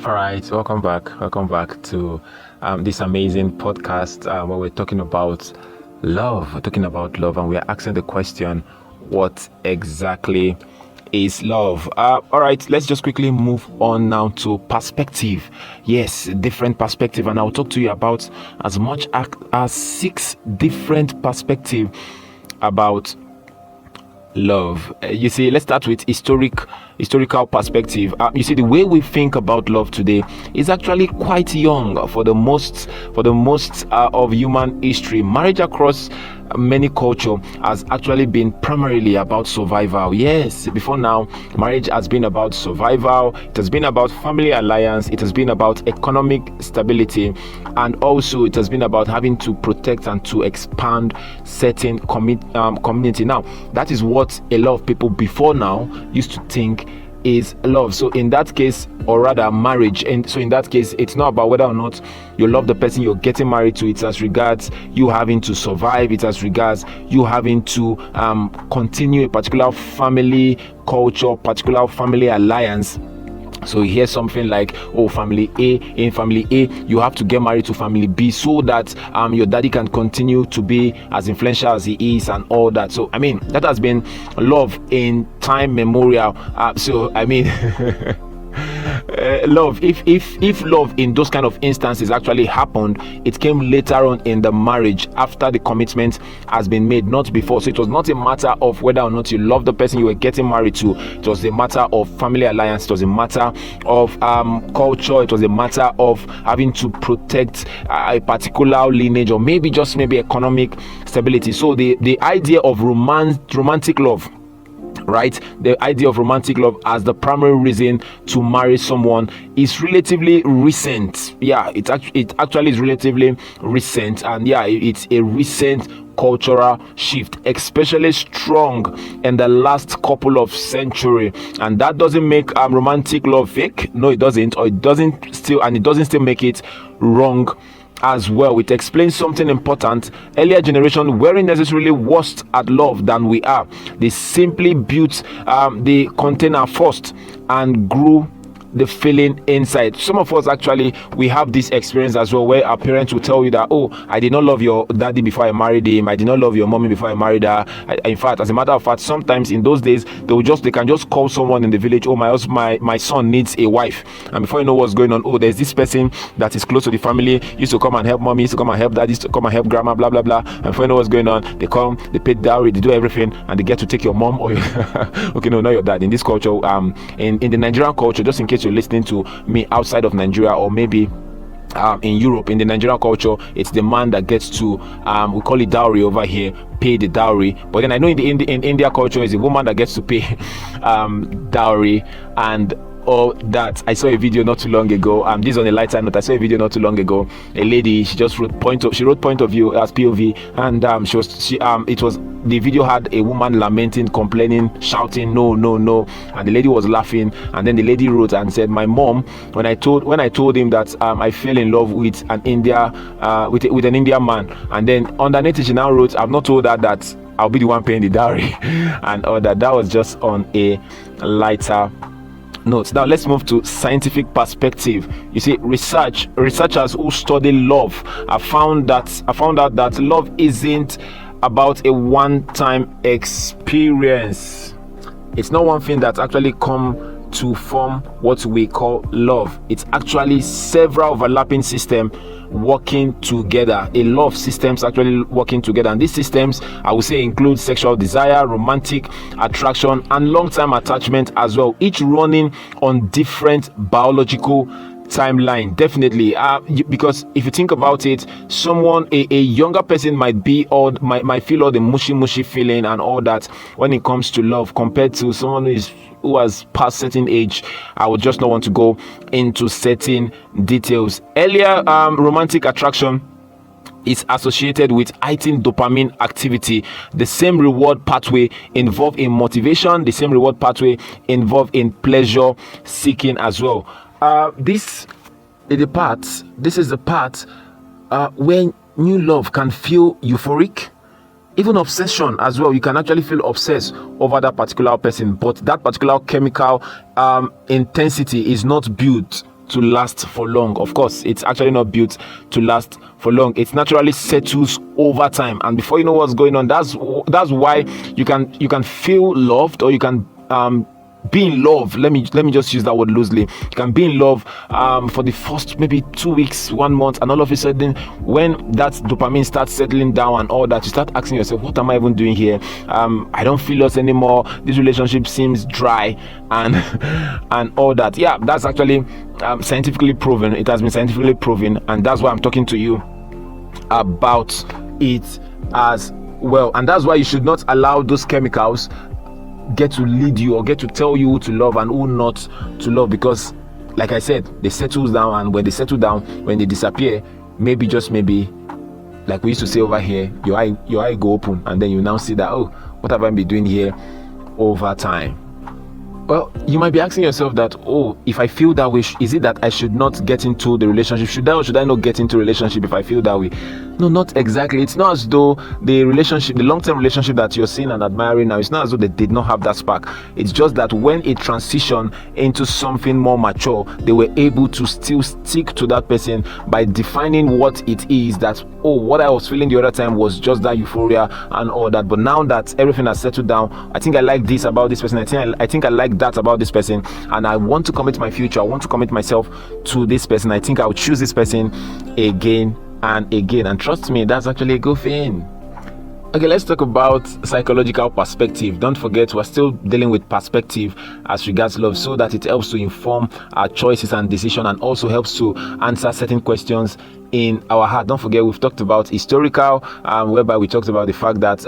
All right, welcome back. Welcome back to this amazing podcast where we're talking about love. We're talking about love, and we're asking the question, what exactly is love? All right, let's just quickly move on now to perspective. Yes, different perspective, and I'll talk to you about as much as 6 different perspectives about love. You see, let's start with historical perspective. You see, the way we think about love today is actually quite young for the most of human history. Marriage across many culture has actually been primarily about survival. Yes, before now, marriage has been about survival. It has been about family alliance. It has been about economic stability, and also it has been about having to protect and to expand certain community. Now, that is what a lot of people before now used to think is love. So in that case, or rather marriage, and so in that case, it's not about whether or not you love the person you're getting married to. It's as regards you having to survive. It's as regards you having to continue a particular family culture, particular family alliance. So you hear something like, oh, family A, in family A, you have to get married to family B so that your daddy can continue to be as influential as he is and all that. So, I mean, that has been love in time memorial. Love, if love in those kind of instances actually happened, it came later on in the marriage after the commitment has been made, not before. So it was not a matter of whether or not you love the person you were getting married to. It was a matter of family alliance. It was a matter of culture. It was a matter of having to protect a particular lineage, or maybe economic stability. So the idea of romantic love, right, the idea of romantic love as the primary reason to marry someone is relatively recent. Yeah, it actually is relatively recent, and yeah, it's a recent cultural shift, especially strong in the last couple of centuries. And that doesn't make romantic love fake. No, it doesn't, or it doesn't still make it wrong as well. It explains something important. Earlier generation weren't necessarily worse at love than we are. They simply built the container first and grew the feeling inside. Some of us actually, we have this experience as well, where our parents will tell you that, oh, I did not love your daddy before I married him. I did not love your mommy before I married her. In fact, as a matter of fact, sometimes in those days, they can just call someone in the village, oh, my son needs a wife, and before you know what's going on, oh, there's this person that is close to the family, used to come and help mommy, used to come and help daddy, used to come and help grandma, blah blah blah, and before you know what's going on, they come, they pay dowry, they do everything, and they get to take your mom or your okay, no, not your dad. In this culture, in the Nigerian culture, just in case you're listening to me outside of Nigeria, or maybe in Europe, in the Nigerian culture, it's the man that gets to we call it dowry over here, pay the dowry. But then I know in India culture, it's a woman that gets to pay dowry and all that. I saw a video not too long ago. This is on a lighter note. I saw a video not too long ago. A lady, she wrote point of view as POV, and the video had a woman lamenting, complaining, shouting, no, and the lady was laughing. And then the lady wrote and said, my mom, when I told him that I fell in love with an Indian man, and then underneath she now wrote, I've not told her that I'll be the one paying the dowry and all that. That was just on a lighter note. Now let's move to scientific perspective. You see, researchers who study love have found out that love isn't about a one-time experience. It's not one thing that actually come to form what we call love. It's actually several overlapping systems working together. A lot of systems actually working together, and these systems, I would say, include sexual desire, romantic attraction, and long-term attachment as well, each running on different biological timeline. Definitely, because if you think about it, someone, a younger person might feel all the mushy feeling and all that when it comes to love, compared to someone who has passed certain age. I would just not want to go into certain details. Earlier, romantic attraction is associated with heightened dopamine activity. The same reward pathway involved in motivation, the same reward pathway involved in pleasure seeking as well. This is the part when new love can feel euphoric, even obsession as well. You can actually feel obsessed over that particular person, but that particular chemical intensity is not built to last for long. Of course, it's actually not built to last for long. It naturally settles over time, and before you know what's going on, that's why you can feel loved, or you can be in love. Let me just use that word loosely. You can be in love for the first maybe 2 weeks, 1 month, and all of a sudden, when that dopamine starts settling down and all that, you start asking yourself, what am I even doing here? I don't feel lost anymore. This relationship seems dry, and and all that. Yeah, that's actually scientifically proven. It has been scientifically proven, and that's why I'm talking to you about it as well. And that's why you should not allow those chemicals get to lead you or get to tell you who to love and who not to love, because like I said, they settle down, and when they settle down, when they disappear, maybe, just maybe, like we used to say over here, your eye go open, and then you now see that, oh, what have I been doing here over time? Well, you might be asking yourself that, oh, if I feel that way, is it that I should not get into the relationship? Should I or should I not get into a relationship if I feel that way? No, not exactly. It's not as though the long-term relationship that you're seeing and admiring now, it's not as though they did not have that spark. It's just that when it transitioned into something more mature, they were able to still stick to that person by defining what it is that, oh, what I was feeling the other time was just that euphoria and all that. But now that everything has settled down, I think I like this about this person. I think I like that about this person, and I want to commit my future. I want to commit myself to this person. I think I'll choose this person again and again, and trust me, that's actually a good thing. Okay, let's talk about psychological perspective. Don't forget, we're still dealing with perspective as regards love, so that it helps to inform our choices and decision, and also helps to answer certain questions in our heart. Don't forget, we've talked about historical, whereby we talked about the fact that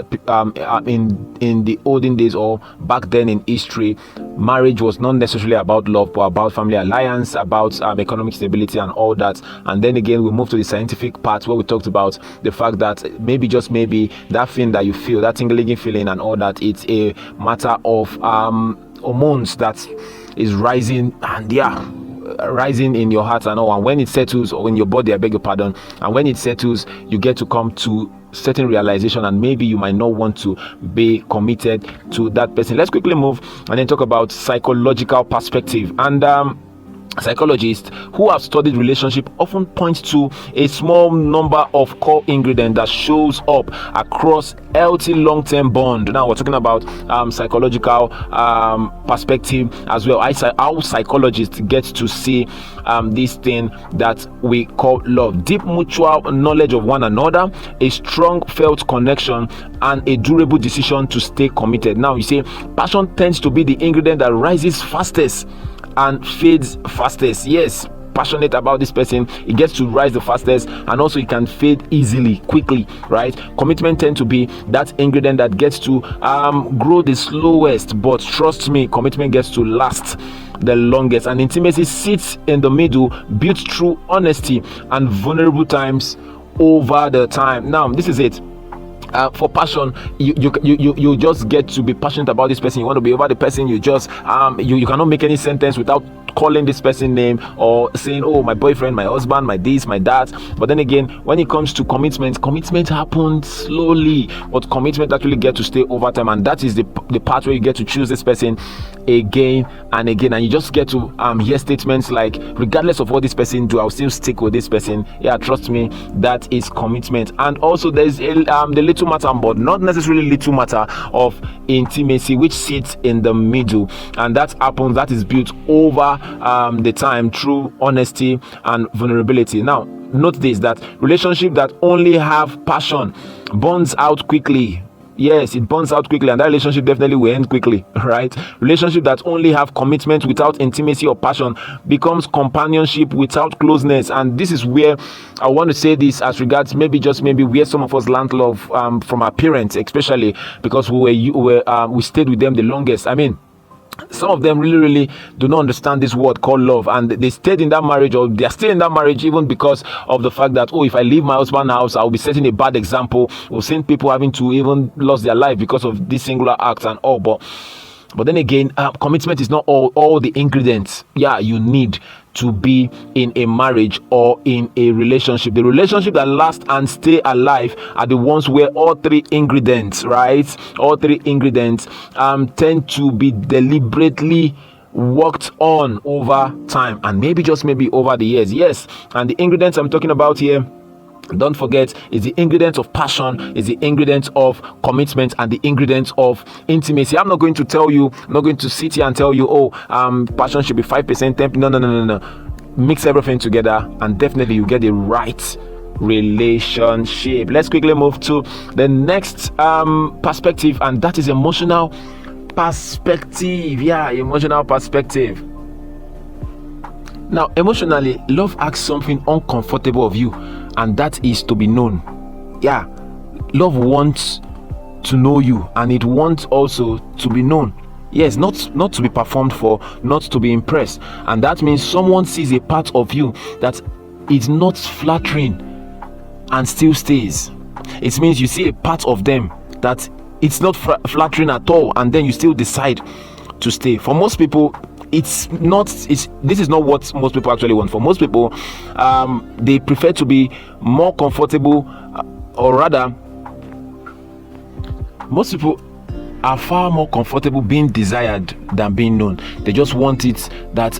in the olden days, or back then in history, marriage was not necessarily about love, but about family alliance, about economic stability and all that. And then again, we moved to the scientific part, where we talked about the fact that maybe, just maybe, that thing that you feel, that tingling feeling and all that, it's a matter of hormones that is rising, and rising in your heart and all. And when it settles, or in your body, I beg your pardon, and when it settles, you get to come to certain realization, and maybe you might not want to be committed to that person. Let's quickly move and then talk about psychological perspective. And psychologists who have studied relationship often point to a small number of core ingredients that shows up across healthy long-term bond. Now we're talking about psychological perspective as well. How psychologists get to see this thing that we call love: deep mutual knowledge of one another, a strong felt connection, and a durable decision to stay committed. Now you see, passion tends to be the ingredient that rises fastest and fades fastest. Yes, passionate about this person, it gets to rise the fastest, and also it can fade easily, quickly, right? Commitment tends to be that ingredient that gets to grow the slowest, but trust me, commitment gets to last the longest. And intimacy sits in the middle, built through honesty and vulnerable times over the time. Now this is it. For passion, you just get to be passionate about this person. You want to be over the person. You just you cannot make any sentence without calling this person name, or saying, oh, my boyfriend, my husband, my this, my that. But then again, when it comes to commitment happens slowly, but commitment actually get to stay over time, and that is the part where you get to choose this person again and again, and you just get to hear statements like, regardless of what this person do, I'll still stick with this person. Yeah, trust me, that is commitment. And also there's the little matter, but not necessarily little matter, of intimacy, which sits in the middle, and that is built over the time through honesty and vulnerability. Now note this, that relationship that only have passion burns out quickly. Yes, it burns out quickly, and that relationship definitely will end quickly, right? Relationship that only have commitment without intimacy or passion becomes companionship without closeness. And this is where I want to say this as regards maybe where some of us learned love from our parents, especially because we stayed with them the longest. I mean, some of them really do not understand this word called love, and they stayed in that marriage, or they are still in that marriage, even because of the fact that, oh, if I leave my husband's house, I'll be setting a bad example. We've seen people having to even lose their life because of this singular act and all. But then again, commitment is not all the ingredients you need to be in a marriage or in a relationship. The relationship that lasts and stay alive are the ones where all three ingredients, right? All three ingredients tend to be deliberately worked on over time, and maybe just maybe over the years. Yes, and the ingredients I'm talking about here, don't forget, is the ingredients of passion, is the ingredients of commitment, and the ingredients of intimacy. I'm not going to tell you, I'm not going to sit here and tell you, passion should be 5%, 10%. No. Mix everything together, and definitely you get the right relationship. Let's quickly move to the next perspective, and that is emotional perspective. Emotional perspective. Now, emotionally, love asks something uncomfortable of you, and that is to be known. Love wants to know you, and it wants also to be known. Yes, not to be performed for, not to be impressed. And that means someone sees a part of you that is not flattering and still stays. It means you see a part of them that it's not flattering at all, and then you still decide to stay. For most people, this is not what most people actually want. For most people, they prefer to be more comfortable, or rather, most people are far more comfortable being desired than being known. They just want it that,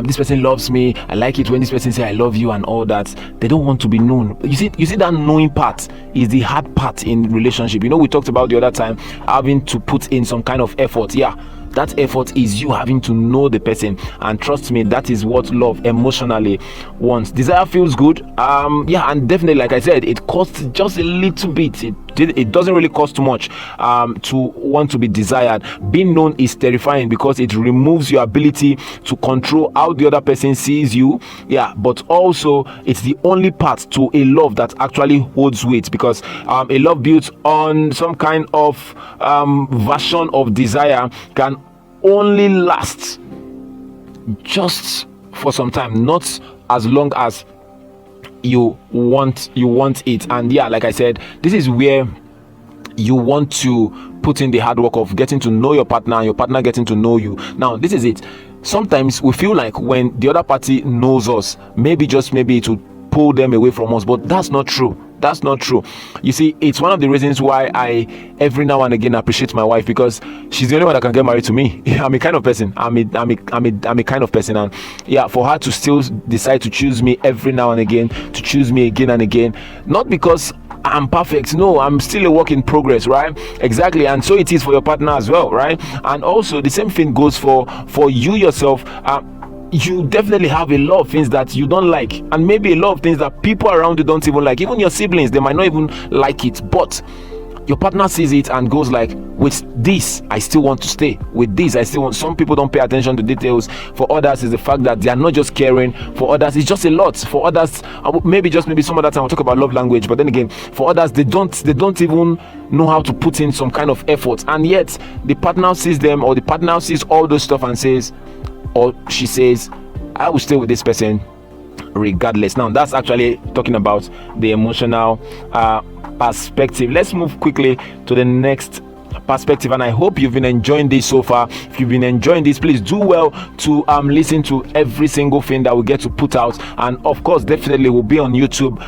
this person loves me, I like it when this person say I love you and all that. They don't want to be known. You see that knowing part is the hard part in relationship. We talked about the other time, having to put in some kind of effort. That effort is you having to know the person, and trust me, that is what love emotionally wants. Desire feels good, and definitely, like I said, it costs just a little bit. It doesn't really cost too much to want to be desired. Being known is terrifying because it removes your ability to control how the other person sees you. But also it's the only part to a love that actually holds weight, because a love built on some kind of version of desire can only last just for some time, not as long as you want it. And like I said, this is where you want to put in the hard work of getting to know your partner, and your partner getting to know you. Now, this is it. Sometimes we feel like when the other party knows us, maybe it will pull them away from us, but that's not true. You see, it's one of the reasons why I every now and again appreciate my wife, because she's the only one that can get married to me. I'm a kind of person. I'm a kind of person, and for her to still decide to choose me every now and again, to choose me again and again, not because I'm perfect. No, I'm still a work in progress, right? Exactly. And so it is for your partner as well, right? And also the same thing goes for you yourself. You definitely have a lot of things that you don't like, and maybe a lot of things that people around you don't even like. Even your siblings, they might not even like it, but your partner sees it and goes like, with this I still want to stay, with this I still want. Some people don't pay attention to details. For others, is the fact that they are not just caring. For others, it's just a lot. For others, maybe some other time we'll talk about love language. But then again, for others, they don't even know how to put in some kind of effort, and yet the partner sees them, or the partner sees all those stuff and says, or she says, I will stay with this person regardless. Now, that's actually talking about the emotional perspective. Let's move quickly to the next perspective, and I hope you've been enjoying this so far. If you've been enjoying this, please do well to listen to every single thing that we get to put out, and of course, definitely will be on YouTube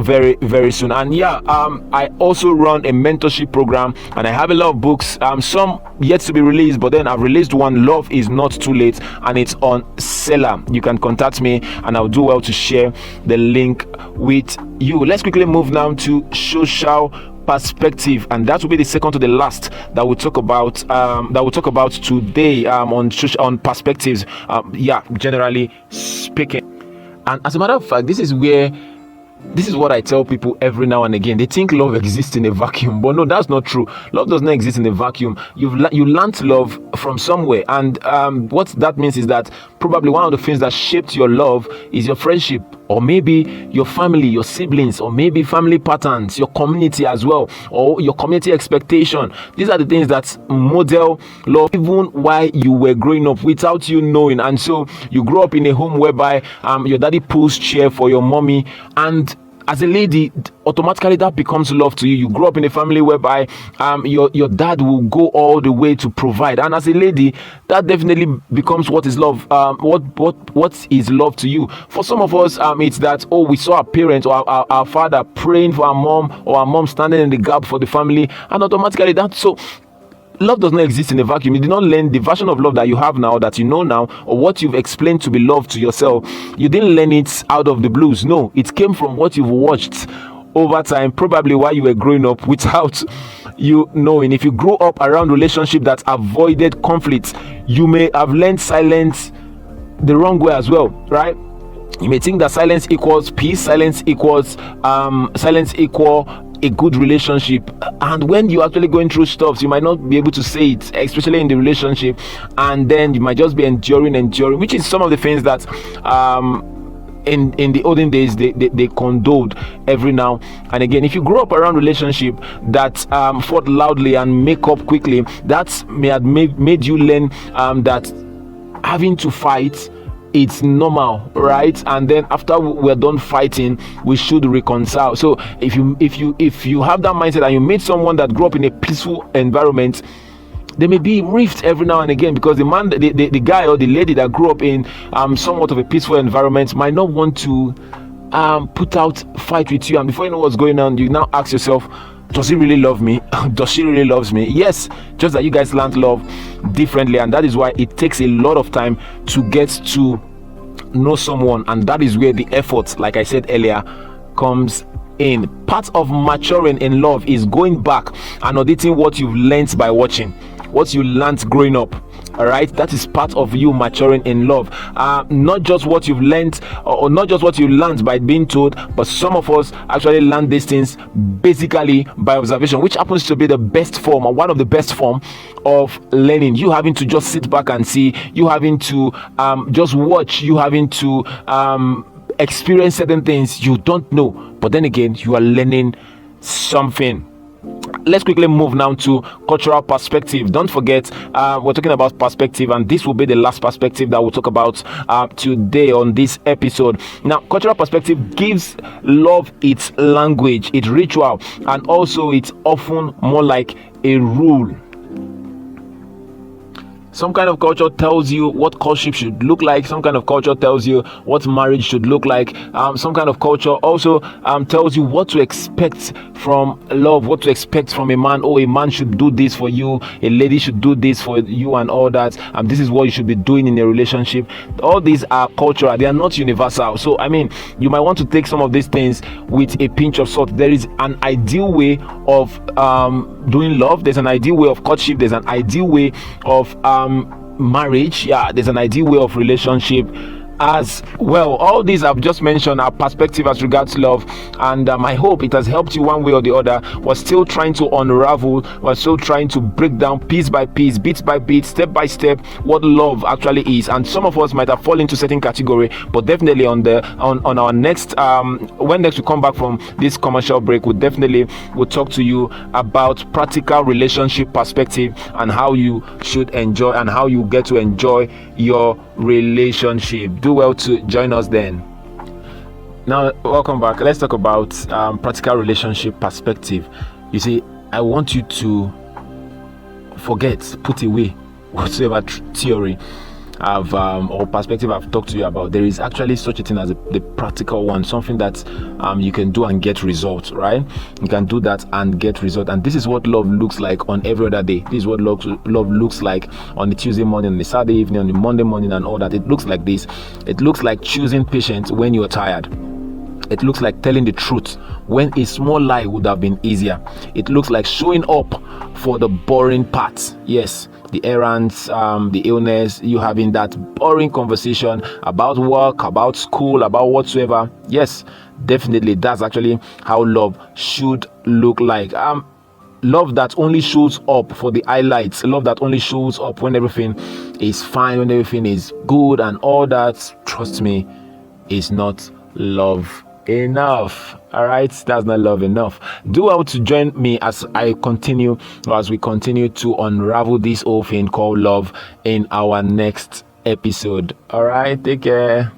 very, very soon. And I also run a mentorship program, and I have a lot of books, some yet to be released, but then I've released one, Love Is Not Too Late, and it's on Seller. You can contact me and I'll do well to share the link with you. Let's quickly move now to social perspective, and that will be the second to the last that we'll talk about today on perspectives, generally speaking. And as a matter of fact, this is what I tell people every now and again. They think love exists in a vacuum, but no, that's not true. Love does not exist in a vacuum. You learned love from somewhere, and what that means is that probably one of the things that shaped your love is your friendship, or maybe your family, your siblings, or maybe family patterns, your community as well, or your community expectation. These are the things that model love even while you were growing up without you knowing. And so you grow up in a home whereby your daddy pulls chair for your mommy, and as a lady, automatically that becomes love to you. You grow up in a family whereby your dad will go all the way to provide, and as a lady, that definitely becomes what is love. What is love to you? For some of us, it's that we saw our parents or our father praying for our mom, or our mom standing in the gap for the family, and automatically that. So love does not exist in a vacuum. You did not learn the version of love that you have now, that you know now, or what you've explained to be love to yourself. You didn't learn it out of the blues. No, it came from what you've watched over time, probably while you were growing up, without you knowing. If you grew up around relationship that avoided conflict, you may have learned silence the wrong way as well, right? You may think that silence equals peace, silence equal a good relationship, and when you're actually going through stuff, you might not be able to say it, especially in the relationship, and then you might just be enduring, which is some of the things that in the olden days they condoned every now and again. If you grow up around relationship that fought loudly and make up quickly, that may have made you learn that having to fight, it's normal, right? And then after we're done fighting, we should reconcile. So if you have that mindset and you meet someone that grew up in a peaceful environment, there may be rift every now and again, because the guy or the lady that grew up in somewhat of a peaceful environment might not want to put out fight with you. And before you know what's going on, you now ask yourself, does he really love me? Does she really loves me? Yes, just that you guys learned love differently, and that is why it takes a lot of time to get to know someone, and that is where the effort, like I said earlier, comes in. Part of maturing in love is going back and auditing what you've learned by watching, what you learned growing up. All right, that is part of you maturing in love. Not just what you've learned, or not just what you learned by being told, but some of us actually learn these things basically by observation, which happens to be the best form, or one of the best form of learning. You having to just sit back and see, you having to just watch, you having to experience certain things you don't know, but then again, you are learning something. Let's quickly move now to cultural perspective. Don't forget, we're talking about perspective, and this will be the last perspective that we'll talk about today on this episode. Now, cultural perspective gives love its language, its ritual, and also it's often more like a rule. Some kind of culture tells you what courtship should look like. Some kind of culture tells you what marriage should look like. Some kind of culture also tells you what to expect from love, what to expect from a man. Oh, a man should do this for you, a lady should do this for you, and all that. This is what you should be doing in a relationship. All these are cultural, they are not universal. So I mean, you might want to take some of these things with a pinch of salt. There is an ideal way of doing love, there's an ideal way of courtship, there's an ideal way of marriage, there's an ideal way of relationship as well. All these I've just mentioned are perspective as regards love, and I hope it has helped you one way or the other. We're still trying to unravel, we're still trying to break down piece by piece, bit by bit, step by step, what love actually is. And some of us might have fallen into certain category, but definitely on our next when next we come back from this commercial break, we'll talk to you about practical relationship perspective and how you should enjoy and how you get to enjoy your relationship. Do well to join us then. Now, welcome back. Let's talk about practical relationship perspective. You see, I want you to put away whatsoever theory or perspective I've talked to you about. There is actually such a thing as the practical one, something that you can do and get results, right? You can do that and get results, and this is what love looks like on every other day. This is what love looks like on the Tuesday morning, on the Saturday evening, on the Monday morning, and all that. It looks like this. It looks like choosing patience when you're tired. It looks like telling the truth when a small lie would have been easier. It looks like showing up for the boring parts. Yes, the errands, the illness, you having that boring conversation about work, about school, about whatsoever. Yes, definitely, that's actually how love should look like. Love that only shows up for the highlights, love that only shows up when everything is fine, when everything is good and all that, trust me, is not love enough. All right, that's not love enough. Do well to join me as we continue to unravel this whole thing called love in our next episode. All right, take care.